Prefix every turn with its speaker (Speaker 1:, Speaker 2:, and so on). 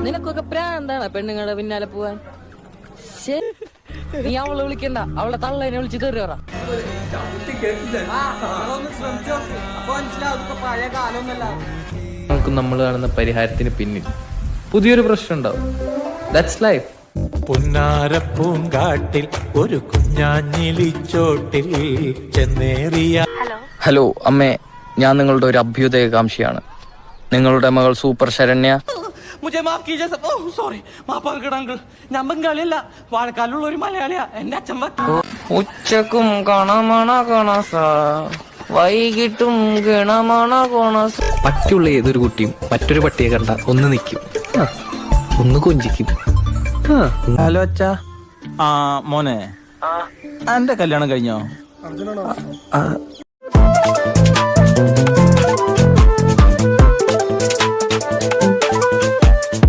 Speaker 1: നിനക്കൊക്കെ പ്രാന്താണ് പെണ്ണുങ്ങളുടെ പിന്നാലെ പോവാൻ. നീ അവളെ വിളിക്കണ്ട, അവളെ തള്ളേനെ വിളിച്ച് കയറി പറ.
Speaker 2: നമുക്ക് നമ്മൾ കാണുന്ന പരിഹാരത്തിന് പിന്നിൽ പുതിയൊരു പ്രശ്നം ഉണ്ടാവും. That's life.
Speaker 3: പുന്നാരപ്പൂങ്കാട്ടിൽ ഒരു കുഞ്ഞാഞ്ഞിലിച്ചോട്ടിൽ ചെന്നേറിയ.
Speaker 2: ഹലോ അമ്മേ, ഞാൻ നിങ്ങളുടെ ഒരു അഭ്യുദയകാംക്ഷിയാണ്. നിങ്ങളുടെ മകൾ സൂപ്പർ ശരണ്യ.
Speaker 4: ഞാൻ ബംഗാളിയല്ല, വാഴക്കാലുള്ള ഒരു മലയാളിയാ. എന്റെ അച്ഛൻ
Speaker 2: ഉച്ചക്കും കണമണ കണസ, വൈകിട്ടും ഗണമണ കൊണസ. പറ്റുള്ള ഏതൊരു കുട്ടിയും മറ്റൊരു പട്ടിയെ കണ്ട ഒന്ന് നിൽക്കും, ഒന്ന് കൊഞ്ചിക്കും.
Speaker 4: ഹലോ അച്ഛാ. മോനെ, എന്റെ കല്യാണം കഴിഞ്ഞോ?